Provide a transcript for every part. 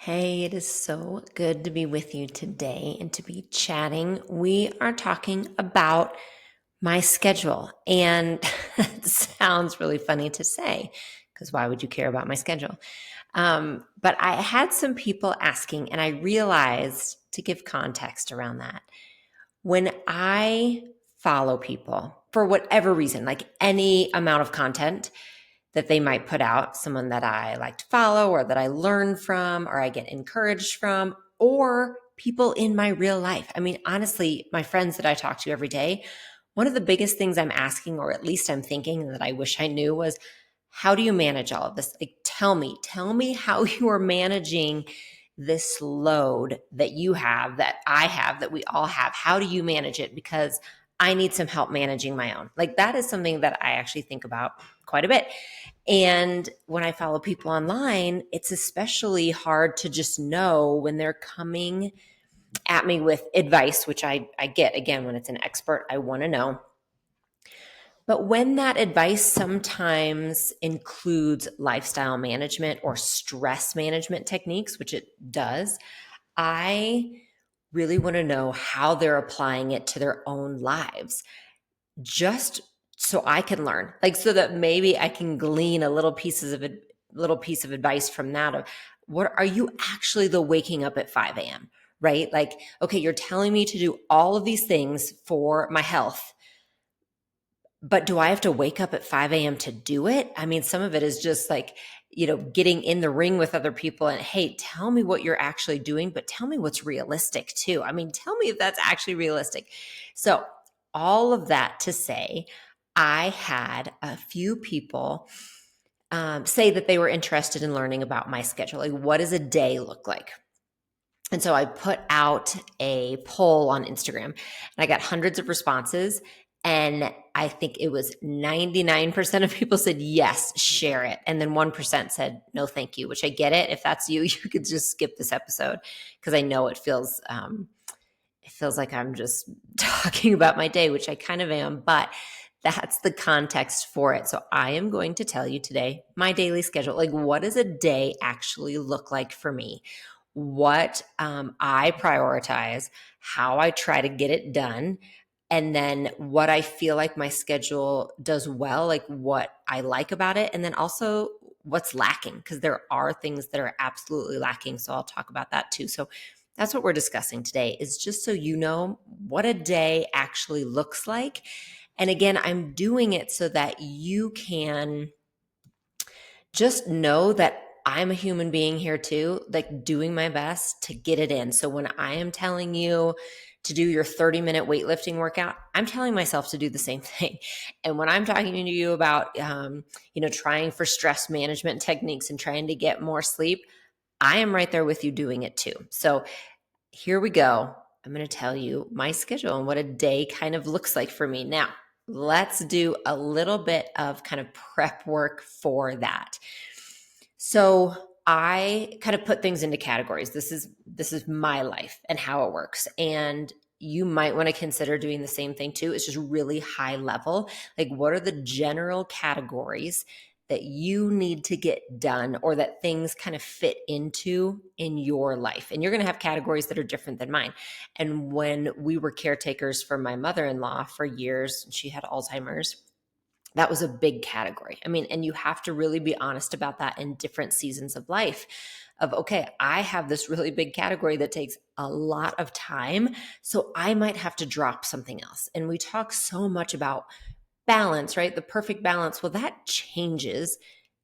Hey, it is so good to be with you today and to be chatting. We are talking about my schedule. And it sounds really funny to say, because why would you care about my schedule? But I had some people asking, and I realized to give context around that. When I follow people for whatever reason, like any amount of content, that they might put out, someone that I like to follow or that I learn from or I get encouraged from, or people in my real life. I mean, honestly, my friends that I talk to every day, one of the biggest things I'm asking, or at least I'm thinking that I wish I knew, was how do you manage all of this? Like, tell me how you are managing this load that you have, that I have, that we all have. How do you manage it? Because I need some help managing my own. Like, that is something that I actually think about quite a bit. And when I follow people online, it's especially hard to just know when they're coming at me with advice, which I get. Again, when it's an expert, I want to know. But when that advice sometimes includes lifestyle management or stress management techniques, which it does, I really want to know how they're applying it to their own lives, just so I can learn, like, so that maybe I can glean a little little piece of advice from that. Of what are you actually the waking up at 5 a.m., right? Like, okay, you're telling me to do all of these things for my health, but do I have to wake up at 5 a.m. to do it? I mean, some of it is just like, getting in the ring with other people and, hey, tell me what you're actually doing, but tell me what's realistic too. I mean, tell me if that's actually realistic. So, all of that to say, I had a few people say that they were interested in learning about my schedule. Like, what does a day look like? And so I put out a poll on Instagram and I got hundreds of responses. And I think it was 99% of people said, yes, share it. And then 1% said, no, thank you, which I get it. If that's you, you could just skip this episode because I know it feels like I'm just talking about my day, which I kind of am, but that's the context for it. So I am going to tell you today my daily schedule. Like, what does a day actually look like for me? What I prioritize, how I try to get it done, and then what I feel like my schedule does well, like what I like about it, and then also what's lacking, because there are things that are absolutely lacking. So I'll talk about that too. So that's what we're discussing today, is just so you know what a day actually looks like. And again, I'm doing it so that you can just know that I'm a human being here too, like doing my best to get it in. So when I am telling you to do your 30-minute weightlifting workout, I'm telling myself to do the same thing. And when I'm talking to you about, trying for stress management techniques and trying to get more sleep, I am right there with you doing it too. So here we go. I'm going to tell you my schedule and what a day kind of looks like for me. Now, let's do a little bit of kind of prep work for that. So I kind of put things into categories. This is my life and how it works. And you might want to consider doing the same thing too. It's just really high level. Like, what are the general categories that you need to get done, or that things kind of fit into in your life? And you're going to have categories that are different than mine. And when we were caretakers for my mother-in-law for years, she had Alzheimer's. That was a big category. I mean, and you have to really be honest about that in different seasons of life. Of, okay, I have this really big category that takes a lot of time, so I might have to drop something else. And we talk so much about balance, right? The perfect balance. Well, that changes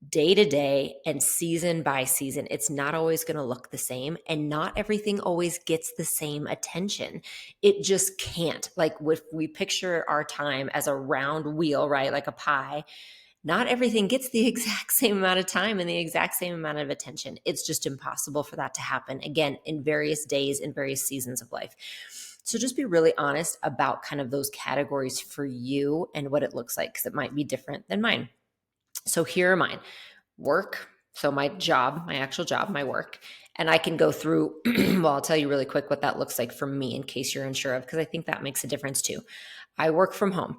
day to day and season by season. It's not always going to look the same, and not everything always gets the same attention. It just can't. Like, if we picture our time as a round wheel, right? Like a pie, not everything gets the exact same amount of time and the exact same amount of attention. It's just impossible for that to happen, again, in various days, in various seasons of life. So just be really honest about kind of those categories for you and what it looks like, because it might be different than mine. So here are mine. Work. So my job, my actual job, my work. And I can go through, well, I'll tell you really quick what that looks like for me in case you're unsure of, because I think that makes a difference too. I work from home.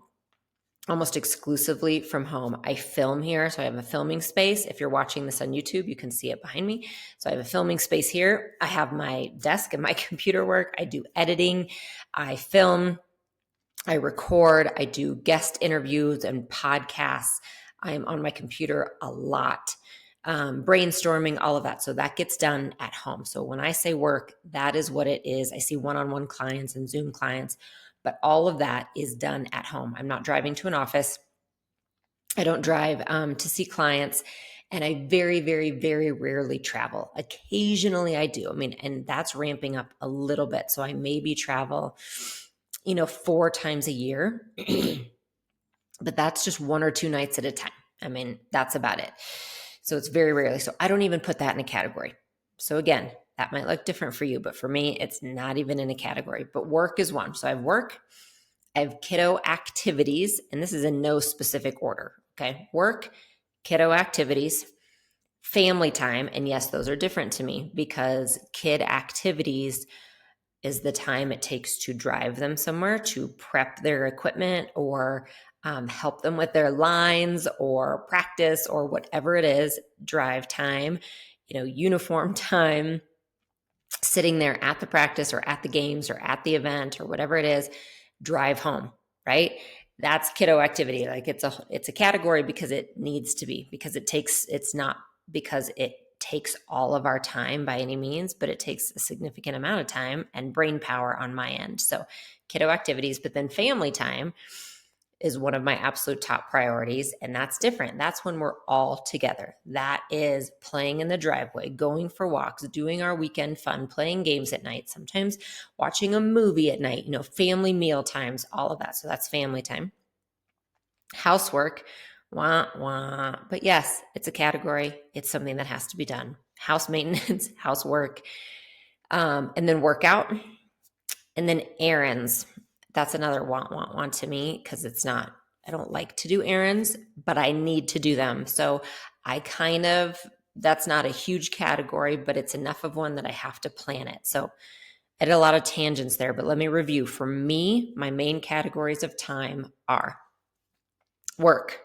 almost exclusively from home. I film here, so I have a filming space. If you're watching this on YouTube, you can see it behind me. So I have a filming space here. I have my desk and my computer work. I do editing. I film. I record. I do guest interviews and podcasts. I am on my computer a lot. Brainstorming, all of that. So that gets done at home. So when I say work, that is what it is. I see one-on-one clients and Zoom clients, but all of that is done at home. I'm not driving to an office. I don't drive to see clients, and I very, very, very rarely travel. Occasionally I do. I mean, and that's ramping up a little bit. So I maybe travel, 4 times a year, but that's just 1 or 2 nights at a time. I mean, that's about it. So it's very rarely. So I don't even put that in a category. So again, that might look different for you, but for me, it's not even in a category. But work is one. So I have work, I have kiddo activities, and this is in no specific order. Okay. Work, kiddo activities, family time. And yes, those are different to me because kid activities is the time it takes to drive them somewhere, to prep their equipment, or help them with their lines or practice or whatever it is. Drive time, uniform time, sitting there at the practice or at the games or at the event or whatever it is. Drive home, right? That's kiddo activity. Like it's a category because it needs to be, because it's not because it takes all of our time by any means, but it takes a significant amount of time and brain power on my end. So kiddo activities, but then family time is one of my absolute top priorities. And that's different. That's when we're all together. That is playing in the driveway, going for walks, doing our weekend fun, playing games at night, sometimes watching a movie at night, family meal times, all of that. So that's family time. Housework, wah, wah. But yes, it's a category. It's something that has to be done. House maintenance, housework, and then workout, and then errands. That's another want to me because I don't like to do errands, but I need to do them. So that's not a huge category, but it's enough of one that I have to plan it. So I did a lot of tangents there, but let me review. For me, my main categories of time are work,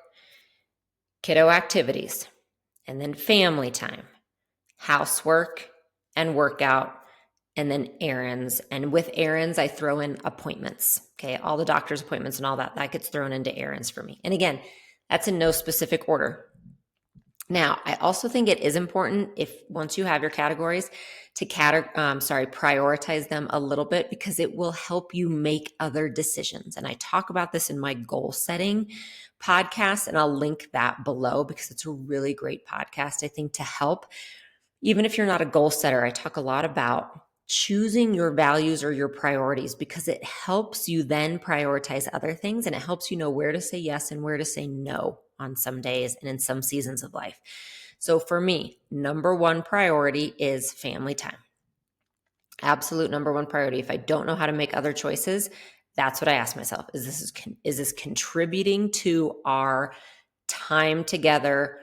kiddo activities, and then family time, housework and workout, and then errands. And with errands, I throw in appointments. Okay. All the doctor's appointments and all that gets thrown into errands for me. And again, that's in no specific order. Now, I also think it is important once you have your categories to prioritize them a little bit, because it will help you make other decisions. And I talk about this in my goal setting podcast, and I'll link that below because it's a really great podcast, I think, to help. Even if you're not a goal setter, I talk a lot about choosing your values or your priorities, because it helps you then prioritize other things, and it helps you know where to say yes and where to say no on some days and in some seasons of life. So for me, number one priority is family time. Absolute number one priority. If I don't know how to make other choices, that's what I ask myself. Is this contributing to our time together,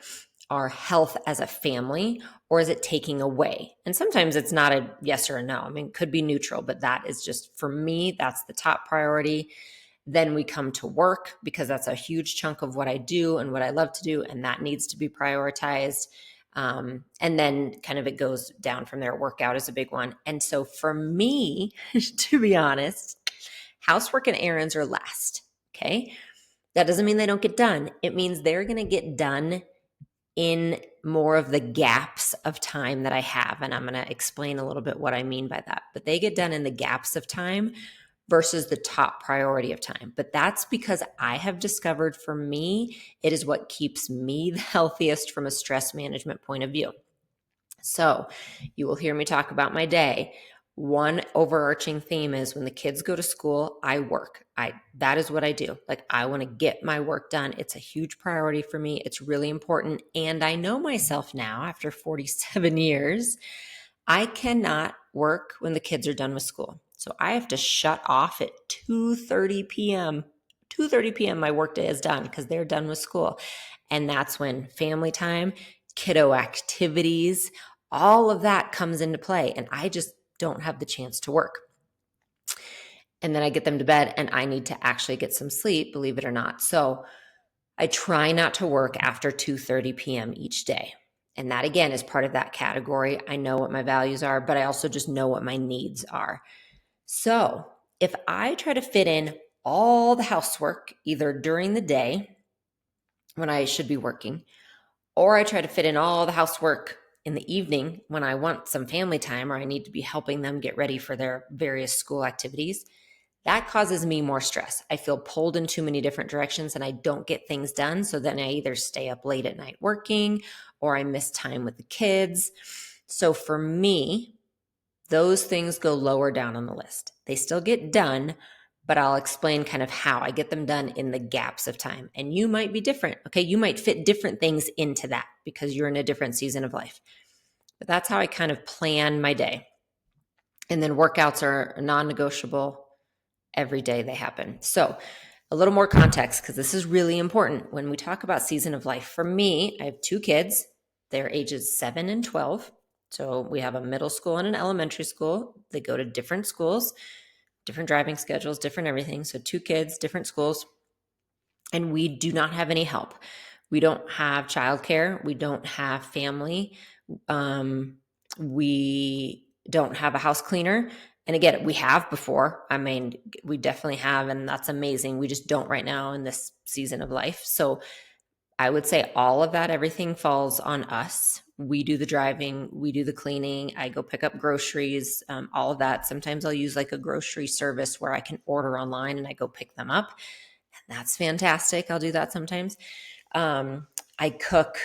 our health as a family, or is it taking away? And sometimes it's not a yes or a no. I mean, it could be neutral, but that is just, for me, that's the top priority. Then we come to work, because that's a huge chunk of what I do and what I love to do, and that needs to be prioritized. And then kind of it goes down from there. Workout is a big one. And so for me, to be honest, housework and errands are last. Okay. That doesn't mean they don't get done. It means they're going to get done in more of the gaps of time that I have. And I'm going to explain a little bit what I mean by that. But they get done in the gaps of time versus the top priority of time. But that's because I have discovered, for me, it is what keeps me the healthiest from a stress management point of view. So you will hear me talk about my day. One overarching theme is when the kids go to school, I work. That is what I do. Like, I want to get my work done. It's a huge priority for me. It's really important. And I know myself now, after 47 years, I cannot work when the kids are done with school. So I have to shut off at 2:30 p.m. 2:30 p.m. my workday is done because they're done with school. And that's when family time, kiddo activities, all of that comes into play. And I just don't have the chance to work. and then I get them to bed and I need to actually get some sleep, believe it or not. So I try not to work after 2:30 p.m. each day. And that again is part of that category. I know what my values are, but I also just know what my needs are. So if I try to fit in all the housework either during the day when I should be working, or I try to fit in all the housework in the evening when I want some family time or I need to be helping them get ready for their various school activities, that causes me more stress. I feel pulled in too many different directions and I don't get things done. So then I either stay up late at night working or I miss time with the kids. So for me, those things go lower down on the list. They still get done, but I'll explain kind of how I get them done in the gaps of time. And you might be different. Okay. You might fit different things into that because you're in a different season of life. But that's how I kind of plan my day. And then workouts are non-negotiable. Every day they happen. So a little more context, because this is really important when we talk about season of life. For me, I have two kids. They're ages 7 and 12. So we have a middle school and an elementary school. They go to different schools, different driving schedules, different everything. So two kids, different schools. And we do not have any help. We don't have childcare. We don't have family. We don't have a house cleaner. And again, we have before. I mean, we definitely have, and that's amazing. We just don't right now in this season of life. So I would say all of that, everything falls on us. We do the driving, we do the cleaning. I go pick up groceries, all of that. Sometimes I'll use like a grocery service where I can order online and I go pick them up. And that's fantastic. I'll do that sometimes. I cook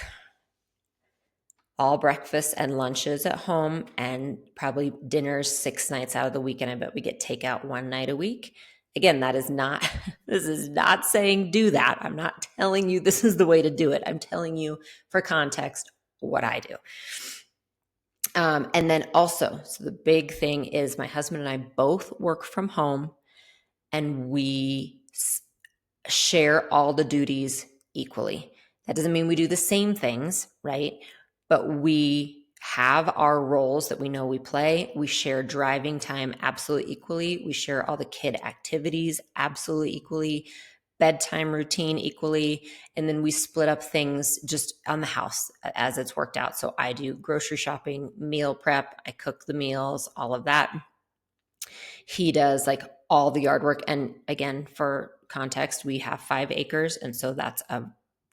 all breakfasts and lunches at home and probably dinners 6 nights out of the week. And I bet we get takeout 1 night a week. Again, that is not, this is not saying do that. I'm not telling you this is the way to do it. I'm telling you for context what I do. And then also, so the big thing is my husband and I both work from home and we share all the duties equally. That doesn't mean we do the same things, right? But we have our roles that we know we play. We share driving time absolutely equally. We share all the kid activities absolutely equally, bedtime routine equally. And then we split up things just on the house as it's worked out. So I do grocery shopping, meal prep, I cook the meals, all of that. He does like all the yard work. And again, for context, we have 5 acres. And so that's a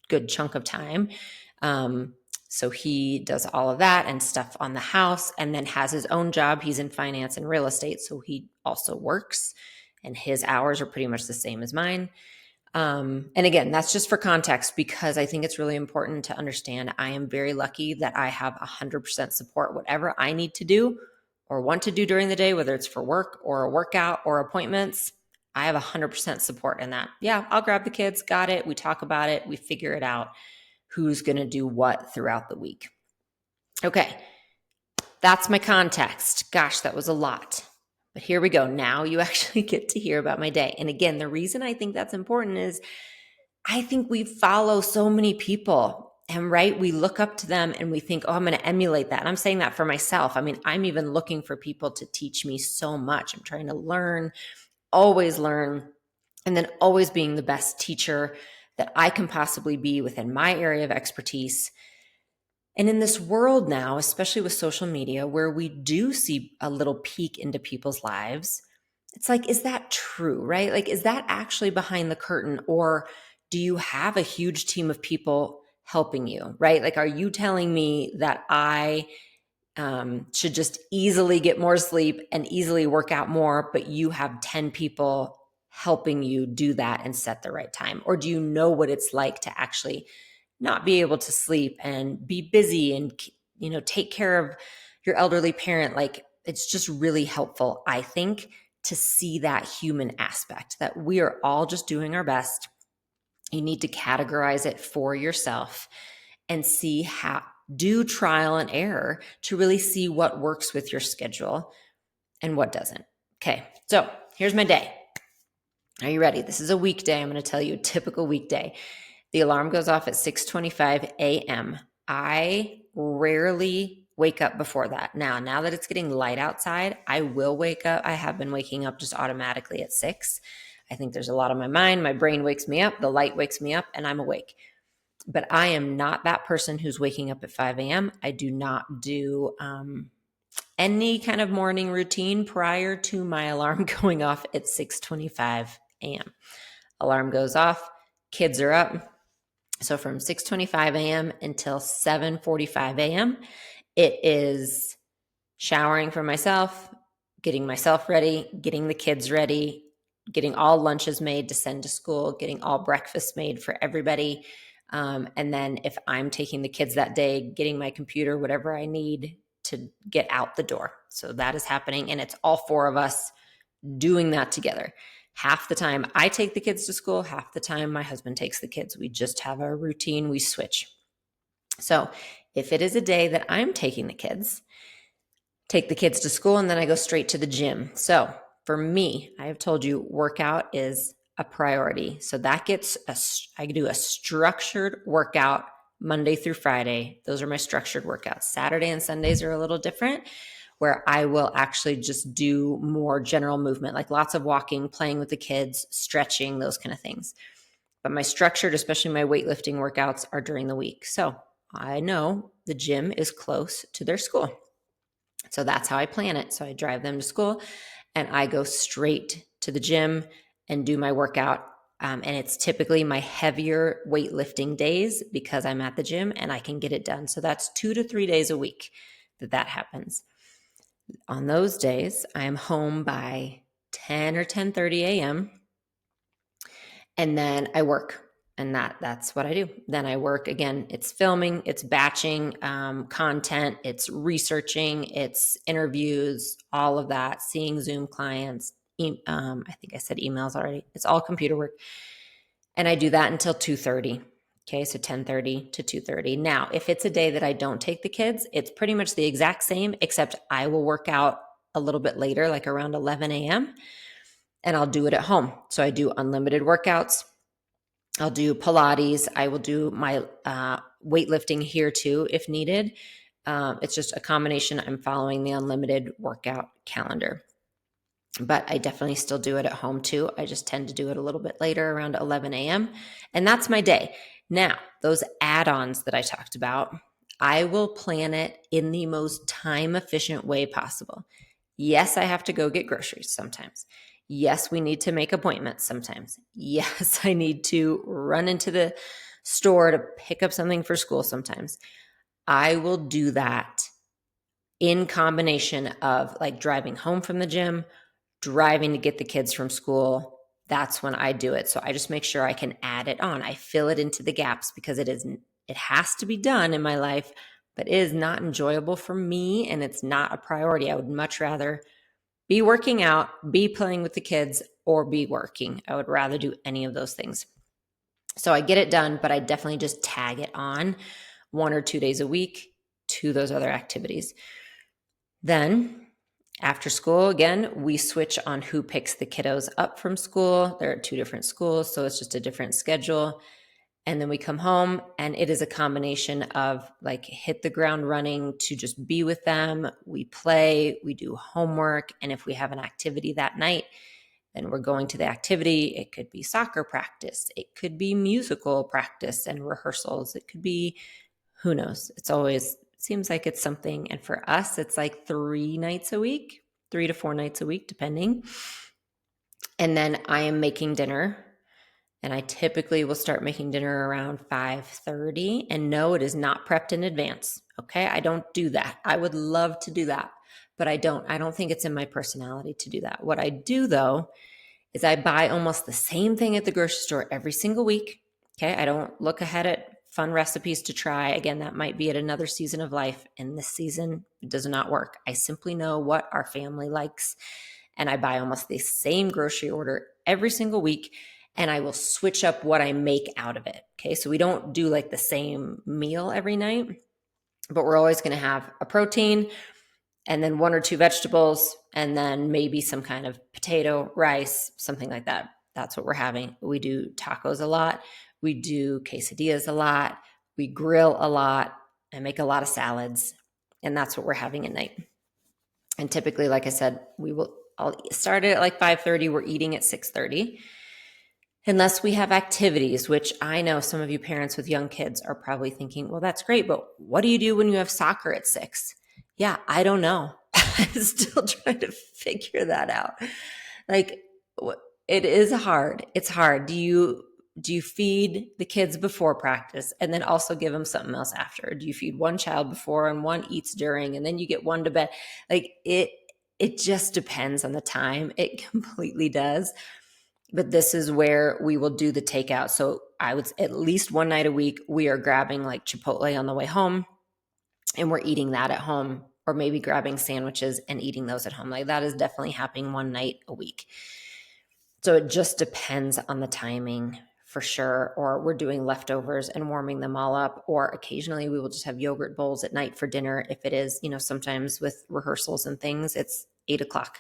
good chunk of time. So he does all of that and stuff on the house and then has his own job. He's in finance and real estate. So he also works and his hours are pretty much the same as mine. And again, that's just for context because I think it's really important to understand I am very lucky that I have 100% support, whatever I need to do or want to do during the day, whether it's for work or a workout or appointments. I have 100% support in that. Yeah, I'll grab the kids. Got it. We talk about it. We figure it out. Who's going to do what throughout the week. Okay, that's my context. Gosh, that was a lot. But here we go. Now you actually get to hear about my day. And again, the reason I think that's important is I think we follow so many people and right, we look up to them and we think, oh, I'm going to emulate that. And I'm saying that for myself. I mean, I'm even looking for people to teach me so much. I'm trying to learn, always learn, and then always being the best teacher that I can possibly be within my area of expertise. And in this world now, especially with social media, where we do see a little peek into people's lives, it's like, is that true, right? Like, is that actually behind the curtain? Or do you have a huge team of people helping you, right? Like, are you telling me that I should just easily get more sleep and easily work out more, but you have 10 people helping you do that and set the right time? Or do you know what it's like to actually not be able to sleep and be busy and, you know, take care of your elderly parent? Like, it's just really helpful, I think, to see that human aspect that we are all just doing our best. You need to categorize it for yourself and see how, do trial and error to really see what works with your schedule and what doesn't. Okay, so here's my day. Are you ready? This is a weekday. I'm going to tell you a typical weekday. The alarm goes off at 6:25 a.m. I rarely wake up before that. Now that it's getting light outside, I will wake up. I have been waking up just automatically at 6. I think there's a lot on my mind. My brain wakes me up, the light wakes me up, and I'm awake. But I am not that person who's waking up at 5 a.m. I do not do any kind of morning routine prior to my alarm going off at 6:25 a.m. Alarm goes off, kids are up. So from 6:25 a.m. until 7:45 a.m., it is showering for myself, getting myself ready, getting the kids ready, getting all lunches made to send to school, getting all breakfast made for everybody. And then if I'm taking the kids that day, getting my computer, whatever I need to get out the door. So that is happening. And it's all 4 of us doing that together. Half the time I take the kids to school, half the time my husband takes the kids. We just have a routine, we switch. So if it is a day that I'm taking the kids, take the kids to school, and then I go straight to the gym. So for me, I have told you workout is a priority. So that gets I do a structured workout Monday through Friday. Those are my structured workouts. Saturday and Sundays are a little different, where I will actually just do more general movement, like lots of walking, playing with the kids, stretching, those kind of things. But my structured, especially my weightlifting workouts, are during the week. So I know the gym is close to their school. So that's how I plan it. So I drive them to school and I go straight to the gym and do my workout. And it's typically my heavier weightlifting days because I'm at the gym and I can get it done. So that's 2 to 3 days a week that happens. On those days, I am home by 10 or 10:30 a.m. And then I work. And that's what I do. Then I work again. It's filming, it's batching content, it's researching, it's interviews, all of that, seeing Zoom clients. I think I said emails already. It's all computer work. And I do that until 2:30. Okay, so 10:30 to 2:30. Now, if it's a day that I don't take the kids, it's pretty much the exact same, except I will work out a little bit later, like around 11 a.m., and I'll do it at home. So I do unlimited workouts. I'll do Pilates. I will do my weightlifting here too, if needed. It's just a combination. I'm following the unlimited workout calendar. But I definitely still do it at home too. I just tend to do it a little bit later, around 11 a.m. And that's my day. Now, those add-ons that I talked about, I will plan it in the most time-efficient way possible. Yes, I have to go get groceries sometimes. Yes, we need to make appointments sometimes. Yes, I need to run into the store to pick up something for school sometimes. I will do that in combination of like driving home from the gym, driving to get the kids from school. That's when I do it. So I just make sure I can add it on. I fill it into the gaps because it has to be done in my life, but it is not enjoyable for me and it's not a priority. I would much rather be working out, be playing with the kids, or be working. I would rather do any of those things. So I get it done, but I definitely just tag it on 1 or 2 days a week to those other activities. Then after school, again, we switch on who picks the kiddos up from school. There are 2 different schools, so it's just a different schedule. And then we come home and it is a combination of like hit the ground running to just be with them. We play, we do homework. And if we have an activity that night, then we're going to the activity. It could be soccer practice. It could be musical practice and rehearsals. It could be, who knows? Seems like it's something. And for us, it's like 3 nights a week, 3 to 4 nights a week, depending. And then I am making dinner. And I typically will start making dinner around 5:30. And no, it is not prepped in advance. Okay. I don't do that. I would love to do that, but I don't. I don't think it's in my personality to do that. What I do though is I buy almost the same thing at the grocery store every single week. Okay. I don't look ahead at fun recipes to try. Again, that might be at another season of life. And this season, it does not work. I simply know what our family likes. And I buy almost the same grocery order every single week. And I will switch up what I make out of it. Okay. So we don't do like the same meal every night, but we're always going to have a protein and then 1 or 2 vegetables and then maybe some kind of potato, rice, something like that. That's what we're having. We do tacos a lot. We do quesadillas a lot. We grill a lot. I make a lot of salads. And that's what we're having at night. And typically, like I said, I'll start it at like 5:30. We're eating at 6:30. Unless we have activities, which I know some of you parents with young kids are probably thinking, well, that's great, but what do you do when you have soccer at 6? Yeah, I don't know. I'm still trying to figure that out. Like, it is hard. It's hard. Do you feed the kids before practice and then also give them something else after? Do you feed one child before and one eats during, and then you get one to bed? Like, it just depends on the time. It completely does. But this is where we will do the takeout. So I would at least one night a week, we are grabbing like Chipotle on the way home, and we're eating that at home, or maybe grabbing sandwiches and eating those at home. Like, that is definitely happening one night a week. So it just depends on the timing for sure. Or we're doing leftovers and warming them all up. Or occasionally we will just have yogurt bowls at night for dinner. If it is, sometimes with rehearsals and things, it's 8 o'clock.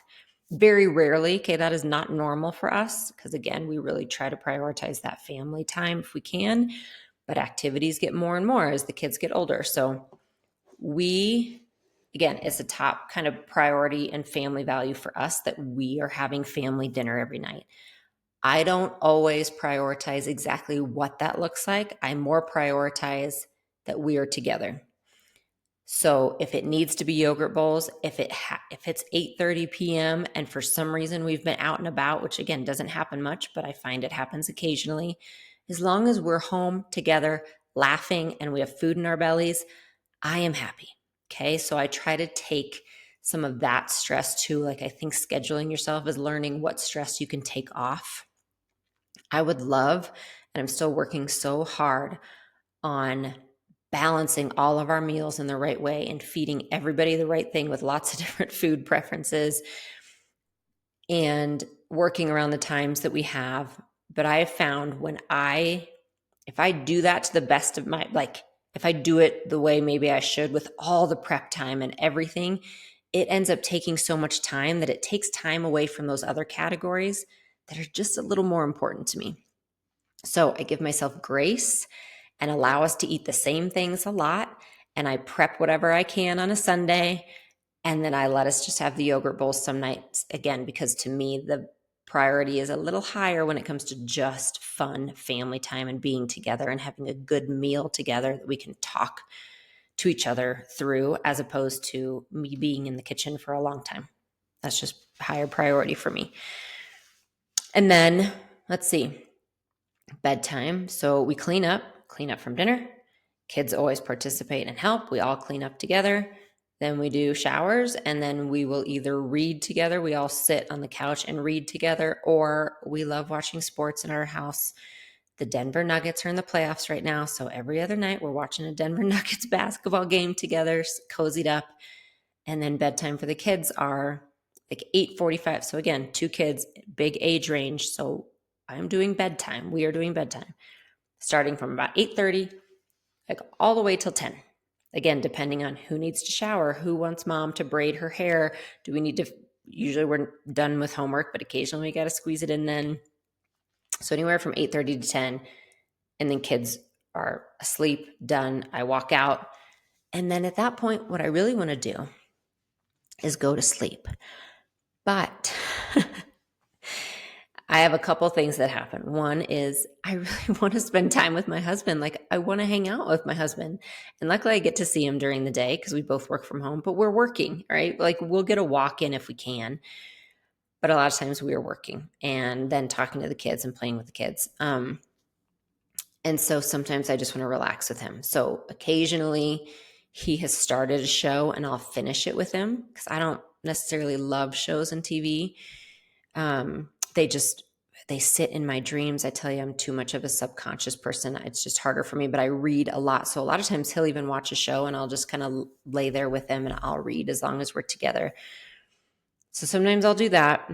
Very rarely, okay, that is not normal for us, because again, we really try to prioritize that family time if we can, but activities get more and more as the kids get older. So again, it's a top kind of priority and family value for us that we are having family dinner every night. I don't always prioritize exactly what that looks like. I more prioritize that we are together. So if it needs to be yogurt bowls, if it's 8:30 p.m. and for some reason we've been out and about, which again doesn't happen much, but I find it happens occasionally, as long as we're home together, laughing, and we have food in our bellies, I am happy. Okay, so I try to take some of that stress too. Like, I think scheduling yourself is learning what stress you can take off. I would love, and I'm still working so hard on balancing all of our meals in the right way and feeding everybody the right thing with lots of different food preferences and working around the times that we have. But I have found if I do that to the best of if I do it the way maybe I should with all the prep time and everything, it ends up taking so much time that it takes time away from those other categories that are just a little more important to me. So I give myself grace and allow us to eat the same things a lot. And I prep whatever I can on a Sunday. And then I let us just have the yogurt bowls some nights again, because to me, the priority is a little higher when it comes to just fun family time and being together and having a good meal together that we can talk to each other through, as opposed to me being in the kitchen for a long time. That's just higher priority for me. And then let's see, bedtime. So we clean up from dinner. Kids always participate and help. We all clean up together. Then we do showers, and then we will either read together. We all sit on the couch and read together, or we love watching sports in our house. The Denver Nuggets are in the playoffs right now, so every other night we're watching a Denver Nuggets basketball game together, cozied up. And then bedtime for the kids are like 8:45. So again, 2 kids, big age range. So I'm doing bedtime. We are doing bedtime starting from about 8:30, like all the way till 10. Again, depending on who needs to shower, who wants mom to braid her hair. Do we need to, usually we're done with homework, but occasionally we got to squeeze it in then. So anywhere from 8:30 to 10, and then kids are asleep, done. I walk out. And then at that point, what I really want to do is go to sleep. But I have a couple things that happen. One is I really want to spend time with my husband. Like, I want to hang out with my husband. And luckily I get to see him during the day because we both work from home, but we're working, right? Like, we'll get a walk in if we can. But a lot of times we are working and then talking to the kids and playing with the kids. And so sometimes I just want to relax with him. So occasionally he has started a show and I'll finish it with him because I don't necessarily love shows and TV. They sit in my dreams. I tell you, I'm too much of a subconscious person. It's just harder for me, but I read a lot. So a lot of times he'll even watch a show and I'll just kind of lay there with him and I'll read as long as we're together. So sometimes I'll do that.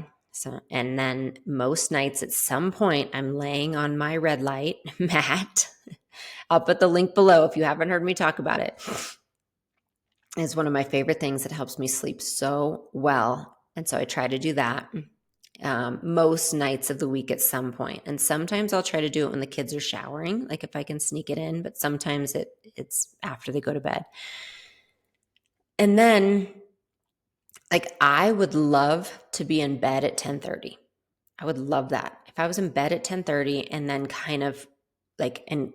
And then most nights at some point I'm laying on my red light mat. I'll put the link below if you haven't heard me talk about it. It's one of my favorite things that helps me sleep so well. And so I try to do that most nights of the week at some point. And sometimes I'll try to do it when the kids are showering, like if I can sneak it in, but sometimes it's after they go to bed. And then like I would love to be in bed at 10:30. I would love that. If I was in bed at 10:30 and then kind of like, and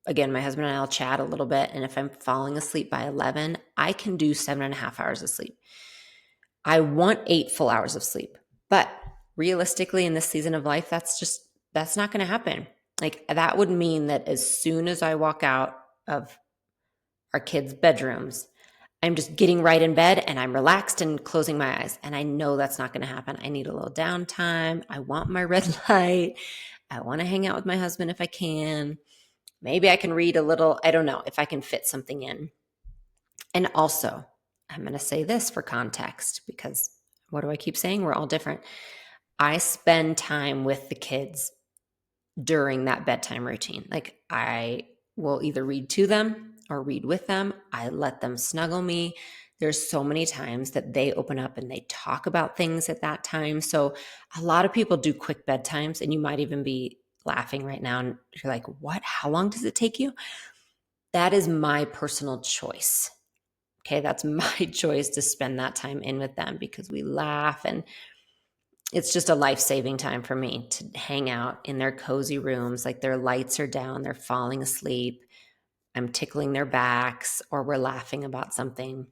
again, my husband and I'll chat a little bit. And if I'm falling asleep by 11, I can do 7.5 hours of sleep. I want 8 full hours of sleep, but realistically in this season of life, that's not going to happen. Like that would mean that as soon as I walk out of our kids' bedrooms, I'm just getting right in bed and I'm relaxed and closing my eyes. And I know that's not going to happen. I need a little downtime. I want my red light. I want to hang out with my husband if I can. Maybe I can read a little. I don't know if I can fit something in. And also, I'm going to say this for context because what do I keep saying? We're all different. I spend time with the kids during that bedtime routine. Like I will either read to them or read with them. I let them snuggle me. There's so many times that they open up and they talk about things at that time. So a lot of people do quick bedtimes, and you might even be laughing right now and you're like, what? How long does it take you? That is my personal choice. Okay, that's my choice to spend that time in with them because we laugh, and it's just a life-saving time for me to hang out in their cozy rooms. Like their lights are down, they're falling asleep. I'm tickling their backs or we're laughing about something.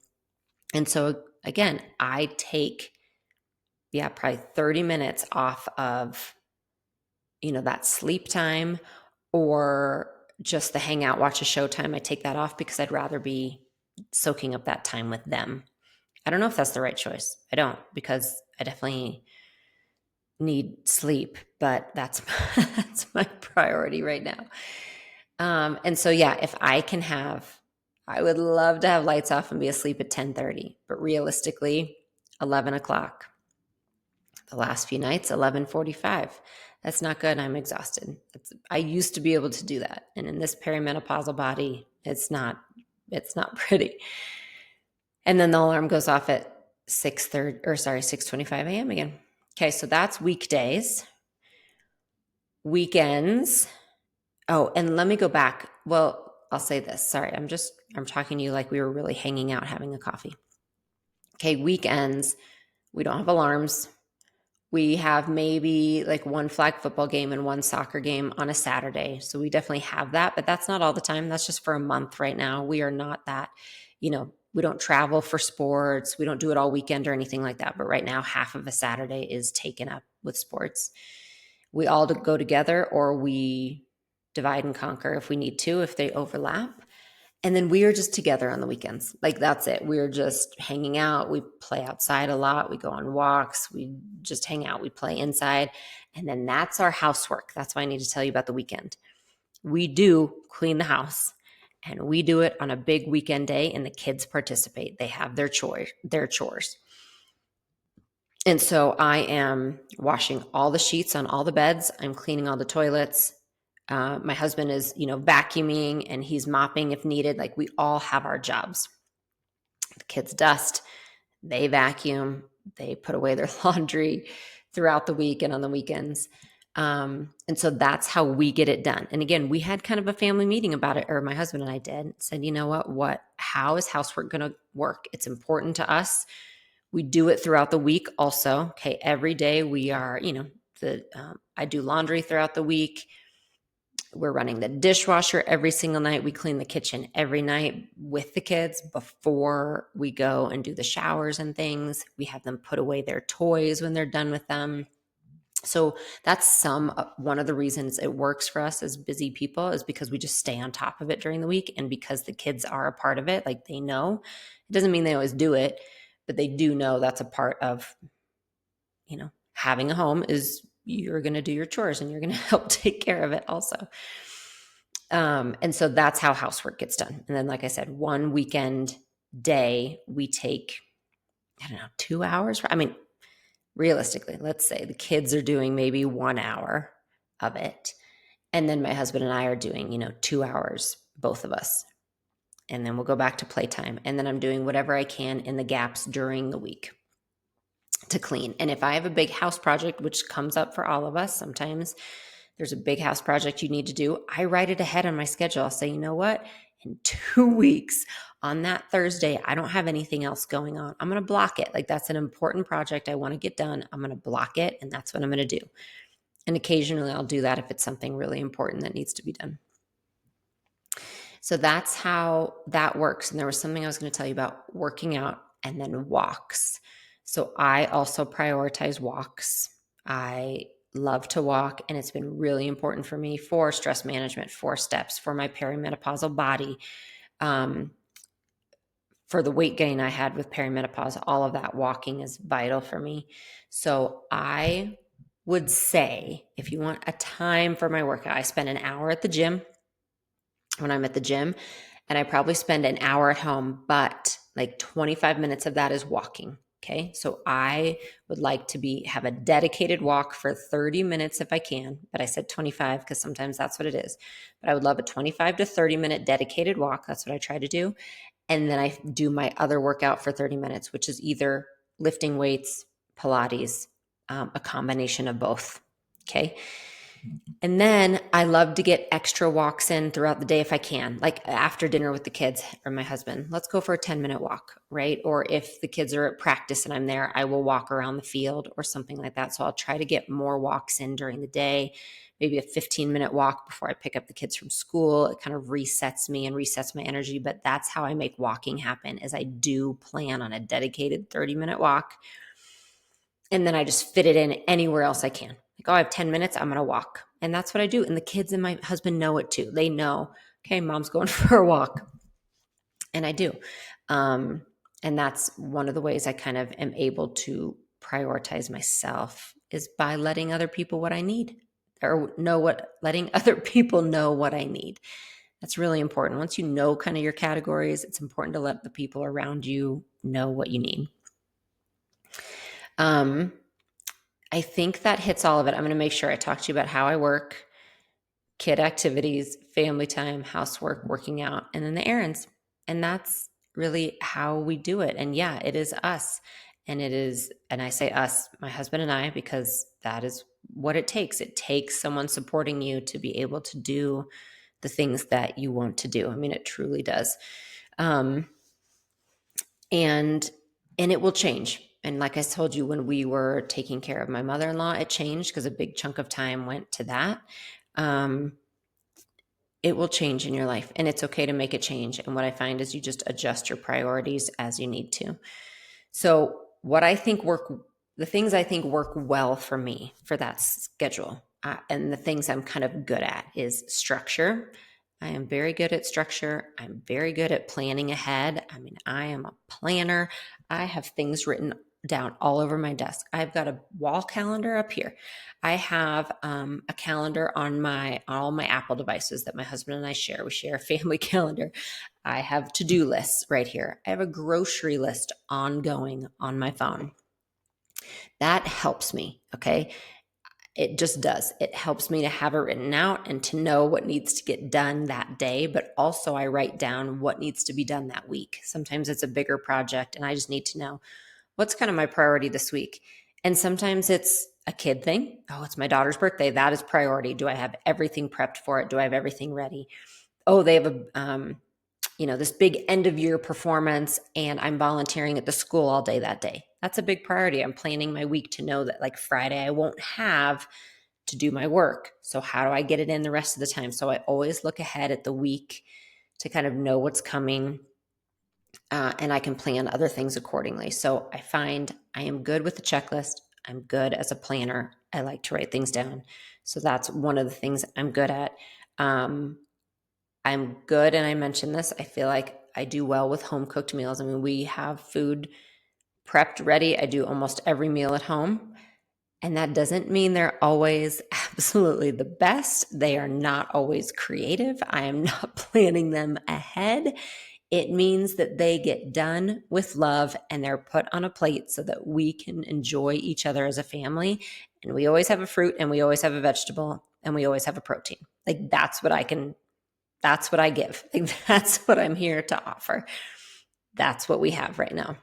And so again, I take, probably 30 minutes off of, that sleep time or just the hang out, watch a show time. I take that off because I'd rather be soaking up that time with them. I don't know if that's the right choice. I don't, because I definitely need sleep, but that's that's my priority right now. And so if I can I would love to have lights off and be asleep at 10:30, but realistically, 11 o'clock. The last few nights, 11:45. That's not good. I'm exhausted. I used to be able to do that, and in this perimenopausal body, it's not pretty. And then the alarm goes off at 6:25 a.m. again. Okay, so that's weekdays. Weekends. Oh, and let me go back. Well, I'll say this. Sorry, I'm talking to you like we were really hanging out having a coffee. Okay, weekends, we don't have alarms. We have maybe like one flag football game and one soccer game on a Saturday. So we definitely have that, but that's not all the time. That's just for a month right now. We are not that, we don't travel for sports. We don't do it all weekend or anything like that. But right now, half of a Saturday is taken up with sports. We all go together or we divide and conquer if we need to, if they overlap. And then we are just together on the weekends. Like that's it. We're just hanging out. We play outside a lot. We go on walks. We just hang out. We play inside. And then that's our housework. That's why I need to tell you about the weekend. We do clean the house, and we do it on a big weekend day, and the kids participate. They have their chores. And so I am washing all the sheets on all the beds. I'm cleaning all the toilets. My husband is, vacuuming, and he's mopping if needed. Like we all have our jobs. The kids dust, they vacuum, they put away their laundry throughout the week and on the weekends. And so that's how we get it done. And again, we had kind of a family meeting about it, or my husband and I did. Said, you know how is housework going to work? It's important to us. We do it throughout the week also. Okay, every day we are, I do laundry throughout the week. We're running the dishwasher every single night. We clean the kitchen every night with the kids before we go and do the showers and things. We have them put away their toys when they're done with them. So that's one of the reasons it works for us as busy people is because we just stay on top of it during the week. And because the kids are a part of it, like they know, it doesn't mean they always do it, but they do know that's a part of, having a home is you're going to do your chores and you're going to help take care of it also. And so that's how housework gets done. And then, like I said, one weekend day, we take, 2 hours. Realistically, let's say the kids are doing maybe 1 hour of it. And then my husband and I are doing, 2 hours, both of us. And then we'll go back to playtime. And then I'm doing whatever I can in the gaps during the week to clean. And if I have a big house project, which comes up for all of us, sometimes there's a big house project you need to do, I write it ahead on my schedule. I'll say, you know what? in 2 weeks on that Thursday, I don't have anything else going on. I'm going to block it. Like that's an important project I want to get done. I'm going to block it, and that's what I'm going to do. And occasionally I'll do that if it's something really important that needs to be done. So that's how that works. And there was something I was going to tell you about working out and then walks. So I also prioritize walks. I love to walk, and it's been really important for me for stress management, for steps, for my perimenopausal body, for the weight gain I had with perimenopause. All of that walking is vital for me. So I would say if you want a time for my workout, I spend an hour at the gym when I'm at the gym, and I probably spend an hour at home, but like 25 minutes of that is walking. Okay. So I would like to have a dedicated walk for 30 minutes if I can, but I said 25 because sometimes that's what it is. But I would love a 25 to 30 minute dedicated walk. That's what I try to do. And then I do my other workout for 30 minutes, which is either lifting weights, Pilates, a combination of both. Okay. And then I love to get extra walks in throughout the day if I can, like after dinner with the kids or my husband. Let's go for a 10-minute walk, right? Or if the kids are at practice and I'm there, I will walk around the field or something like that. So I'll try to get more walks in during the day, maybe a 15-minute walk before I pick up the kids from school. It kind of resets me and resets my energy. But that's how I make walking happen, is I do plan on a dedicated 30-minute walk. And then I just fit it in anywhere else I can. Like, oh, I have 10 minutes, I'm going to walk. And that's what I do. And the kids and my husband know it too. They know, okay, mom's going for a walk. And I do. And that's one of the ways I kind of am able to prioritize myself, is by letting other people what I need, or letting other people know what I need. That's really important. Once you know kind of your categories, it's important to let the people around you know what you need. I think that hits all of it. I'm going to make sure I talk to you about how I work, kid activities, family time, housework, working out, and then the errands. And that's really how we do it. And yeah, it is us. And I say us, my husband and I, because that is what it takes. It takes someone supporting you to be able to do the things that you want to do. I mean, it truly does. And it will change. And like I told you, when we were taking care of my mother-in-law, it changed because a big chunk of time went to that. It will change in your life, and it's okay to make a change. And what I find is you just adjust your priorities as you need to. So the things I think work well for me for that schedule, and the things I'm kind of good at, is structure. I am very good at structure. I'm very good at planning ahead. I mean, I am a planner. I have things written down all over my desk. I've got a wall calendar up here. I have a calendar on all my Apple devices that my husband and I share. We share a family calendar. I have to-do lists right here. I have a grocery list ongoing on my phone. That helps me, okay? It just does. It helps me to have it written out and to know what needs to get done that day, but also I write down what needs to be done that week. Sometimes it's a bigger project and I just need to know what's kind of my priority this week. And sometimes it's a kid thing. Oh, it's my daughter's birthday. That is priority. Do I have everything prepped for it? Do I have everything ready? Oh, they have this big end of year performance and I'm volunteering at the school all day that day. That's a big priority. I'm planning my week to know that like Friday, I won't have to do my work. So how do I get it in the rest of the time? So I always look ahead at the week to kind of know what's coming, and I can plan other things accordingly. So I find I am good with the checklist. I'm good as a planner. I like to write things down. So that's one of the things I'm good at. I'm good, and I mentioned this, I feel like I do well with home cooked meals. I mean, we have food prepped ready. I do almost every meal at home. And that doesn't mean they're always absolutely the best. They are not always creative. I am not planning them ahead. It means that they get done with love and they're put on a plate so that we can enjoy each other as a family. And we always have a fruit and we always have a vegetable and we always have a protein. Like that's what I give. Like that's what I'm here to offer. That's what we have right now.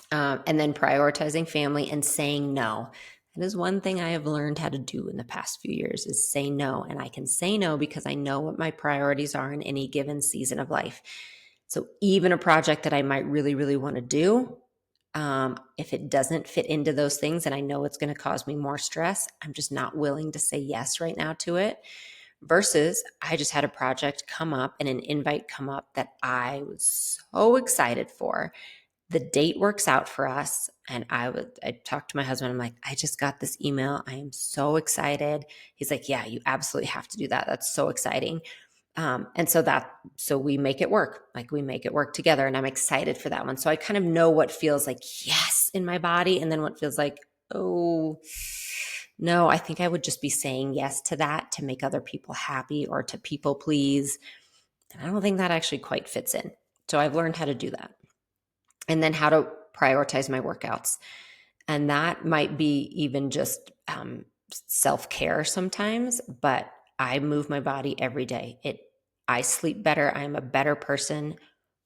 And then prioritizing family and saying no. That is one thing I have learned how to do in the past few years is say no. And I can say no because I know what my priorities are in any given season of life. So even a project that I might really, really want to do, if it doesn't fit into those things and I know it's going to cause me more stress, I'm just not willing to say yes right now to it. Versus I just had a project come up and an invite come up that I was so excited for. The date works out for us. And I talked to my husband. I'm like, I just got this email. I am so excited. He's like, yeah, you absolutely have to do that. That's so exciting. So we make it work. Like we make it work together. And I'm excited for that one. So I kind of know what feels like yes in my body. And then what feels like, oh, no, I think I would just be saying yes to that to make other people happy or to people please. And I don't think that actually quite fits in. So I've learned how to do that. And then how to prioritize my workouts. And that might be even just self-care sometimes, but I move my body every day. I sleep better. I'm a better person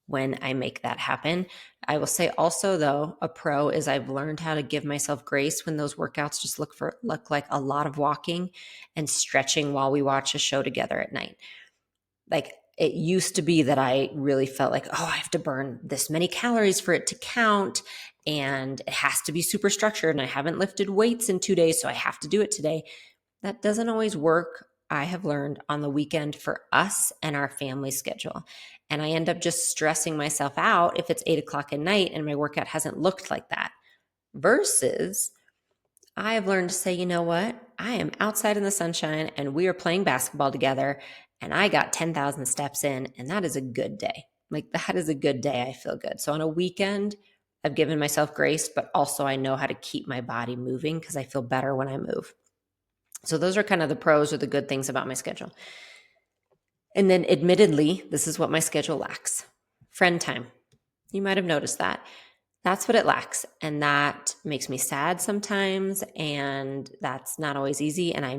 when I make that happen. I will say also though, a pro is I've learned how to give myself grace when those workouts just look like a lot of walking and stretching while we watch a show together at night. Like it used to be that I really felt like, oh, I have to burn this many calories for it to count. And it has to be super structured. And I haven't lifted weights in 2 days, so I have to do it today. That doesn't always work. I have learned on the weekend for us and our family schedule. And I end up just stressing myself out if it's 8 o'clock at night and my workout hasn't looked like that. Versus I have learned to say, you know what? I am outside in the sunshine and we are playing basketball together and I got 10,000 steps in and that is a good day. Like that is a good day. I feel good. So on a weekend, I've given myself grace, but also I know how to keep my body moving because I feel better when I move. So those are kind of the pros or the good things about my schedule. And then admittedly, this is what my schedule lacks. Friend time. You might have noticed that. That's what it lacks. And that makes me sad sometimes. And that's not always easy. And I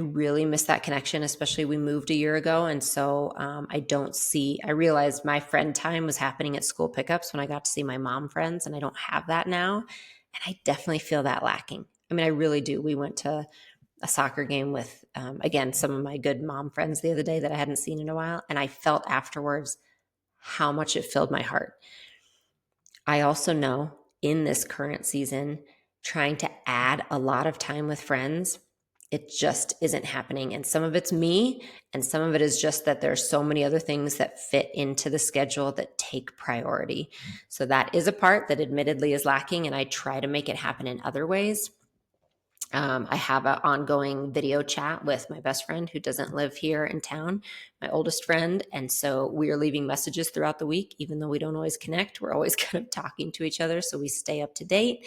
really miss that connection, especially we moved a year ago. And so I realized my friend time was happening at school pickups when I got to see my mom friends. And I don't have that now. And I definitely feel that lacking. I mean, I really do. We went to a soccer game with, again, some of my good mom friends the other day that I hadn't seen in a while. And I felt afterwards how much it filled my heart. I also know in this current season, trying to add a lot of time with friends, it just isn't happening. And some of it's me, and some of it is just that there's so many other things that fit into the schedule that take priority. So that is a part that admittedly is lacking, and I try to make it happen in other ways. I have an ongoing video chat with my best friend who doesn't live here in town, my oldest friend. And so we are leaving messages throughout the week, even though we don't always connect. We're always kind of talking to each other. So we stay up to date.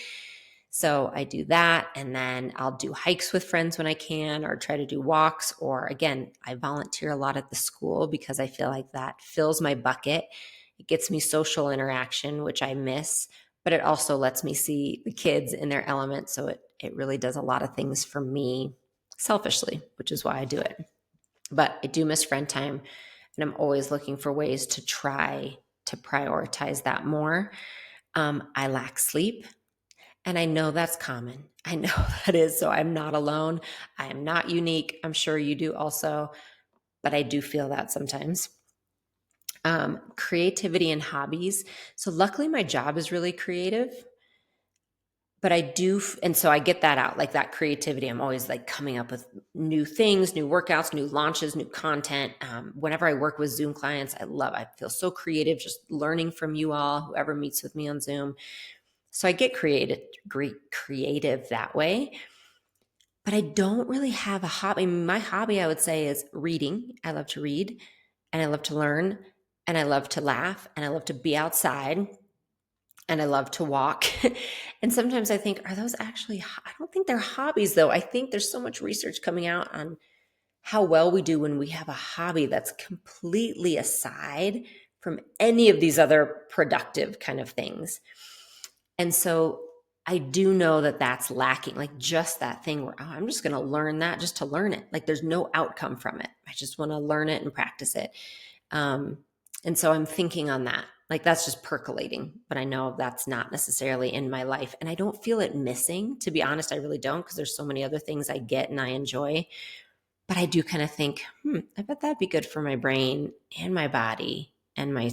So I do that. And then I'll do hikes with friends when I can, or try to do walks. Or again, I volunteer a lot at the school because I feel like that fills my bucket. It gets me social interaction, which I miss, but it also lets me see the kids in their element. So it really does a lot of things for me selfishly, which is why I do it. But I do miss friend time, and I'm always looking for ways to try to prioritize that more. I lack sleep, and I know that's common. I know that is. So I'm not alone. I am not unique. I'm sure you do also, but I do feel that sometimes. Creativity and hobbies. So luckily my job is really creative, but I do. And so I get that out, like that creativity. I'm always like coming up with new things, new workouts, new launches, new content. Whenever I work with Zoom clients, I feel so creative, just learning from you all, whoever meets with me on Zoom. So I get creative that way, but I don't really have a hobby. My hobby, I would say, is reading. I love to read and I love to learn and I love to laugh and I love to be outside and I love to walk. And sometimes I think, are those actually, I don't think they're hobbies though. I think there's so much research coming out on how well we do when we have a hobby that's completely aside from any of these other productive kind of things. And so I do know that that's lacking, like just that thing where, oh, I'm just going to learn that just to learn it. Like there's no outcome from it. I just want to learn it and practice it. And so I'm thinking on that. Like that's just percolating, but I know that's not necessarily in my life. And I don't feel it missing. To be honest, I really don't, because there's so many other things I get and I enjoy. But I do kind of think, I bet that'd be good for my brain and my body and my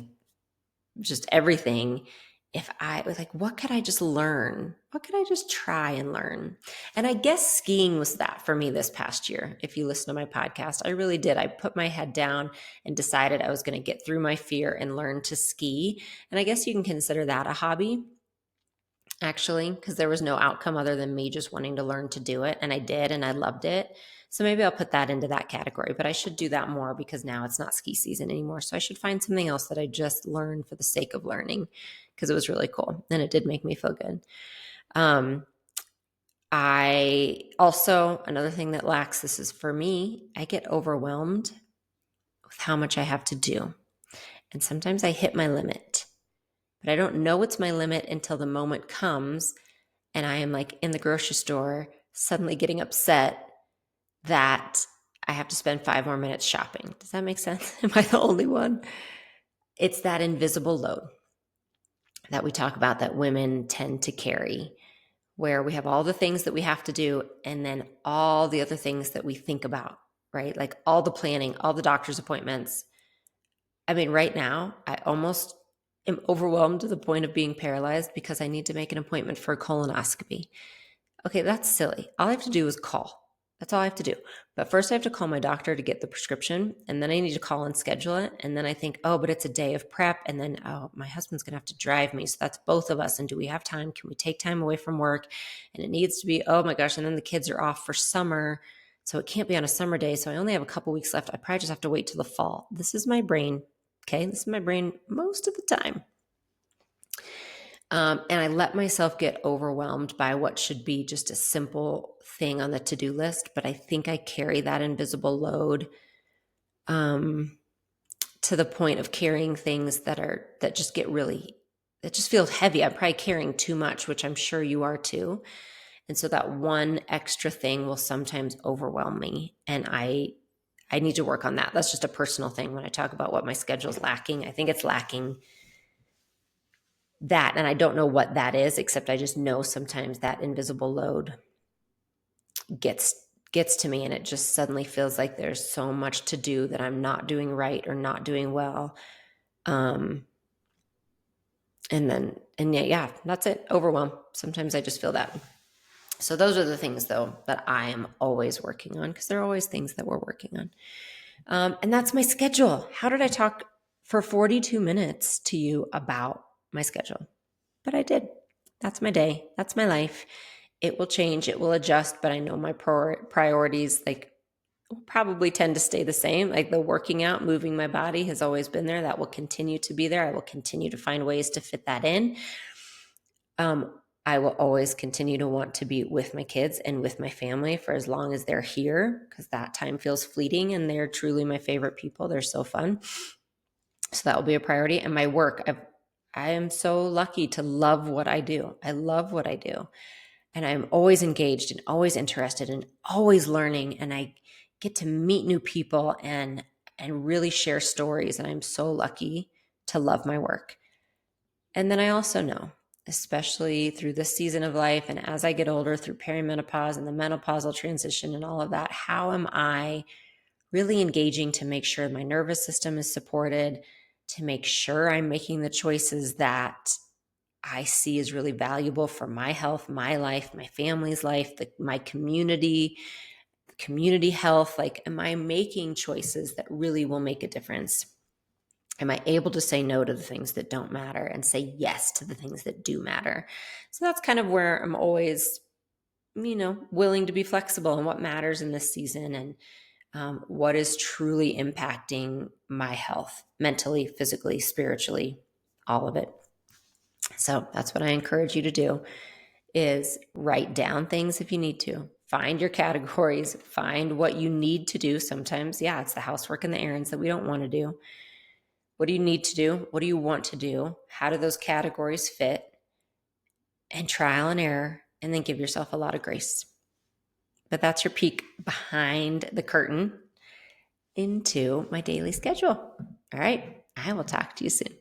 just everything. If I was like, what could I just learn? What could I just try and learn? And I guess skiing was that for me this past year. If you listen to my podcast, I really did. I put my head down and decided I was going to get through my fear and learn to ski. And I guess you can consider that a hobby, actually, because there was no outcome other than me just wanting to learn to do it. And I did, and I loved it. So maybe I'll put that into that category, but I should do that more because now it's not ski season anymore. So I should find something else that I just learned for the sake of learning, because it was really cool and it did make me feel good. I also, another thing that lacks, this is for me, I get overwhelmed with how much I have to do. And sometimes I hit my limit, but I don't know it's my limit until the moment comes and I am like in the grocery store, suddenly getting upset that I have to spend 5 more minutes shopping. Does that make sense? Am I the only one? It's that invisible load that we talk about that women tend to carry, where we have all the things that we have to do and then all the other things that we think about, right? Like all the planning, all the doctor's appointments. I mean, right now, I almost am overwhelmed to the point of being paralyzed because I need to make an appointment for a colonoscopy. Okay, that's silly. All I have to do is call. That's all I have to do. But first I have to call my doctor to get the prescription, and then I need to call and schedule it. And then I think, oh, but it's a day of prep. And then, oh, my husband's going to have to drive me. So that's both of us. And do we have time? Can we take time away from work? And it needs to be, oh my gosh. And then the kids are off for summer. So it can't be on a summer day. So I only have a couple weeks left. I probably just have to wait till the fall. This is my brain. Okay. This is my brain most of the time. And I let myself get overwhelmed by what should be just a simple thing on the to-do list. But I think I carry that invisible load to the point of carrying things that just get really, that just feels heavy. I'm probably carrying too much, which I'm sure you are too. And so that one extra thing will sometimes overwhelm me. And I need to work on that. That's just a personal thing. When I talk about what my schedule is lacking, I think it's lacking that. And I don't know what that is, except I just know sometimes that invisible load gets to me, and it just suddenly feels like there's so much to do that I'm not doing right or not doing well. And yeah, that's it. Overwhelm. Sometimes I just feel that. So those are the things though that I am always working on, because there are always things that we're working on. And that's my schedule. How did I talk for 42 minutes to you about my schedule? But I did. That's my day. That's my life. It will change. It will adjust. But I know my priorities will probably tend to stay the same. Like the working out, moving my body has always been there. That will continue to be there. I will continue to find ways to fit that in. I will always continue to want to be with my kids and with my family for as long as they're here, because that time feels fleeting and they're truly my favorite people. They're so fun. So that will be a priority. And my work, I am so lucky to love what I do. I love what I do. And I'm always engaged and always interested and always learning. And I get to meet new people and really share stories. And I'm so lucky to love my work. And then I also know, especially through this season of life and as I get older, through perimenopause and the menopausal transition and all of that, how am I really engaging to make sure my nervous system is supported, to make sure I'm making the choices that I see as really valuable for my health, my life, my family's life, my community health. Like, am I making choices that really will make a difference? Am I able to say no to the things that don't matter and say yes to the things that do matter? So that's kind of where I'm always, willing to be flexible in what matters in this season, and what is truly impacting my health, mentally, physically, spiritually, all of it. So that's what I encourage you to do, is write down things if you need to. Find your categories, find what you need to do. Sometimes, it's the housework and the errands that we don't want to do. What do you need to do? What do you want to do? How do those categories fit? And trial and error, and then give yourself a lot of grace. But that's your peek behind the curtain into my daily schedule. All right. I will talk to you soon.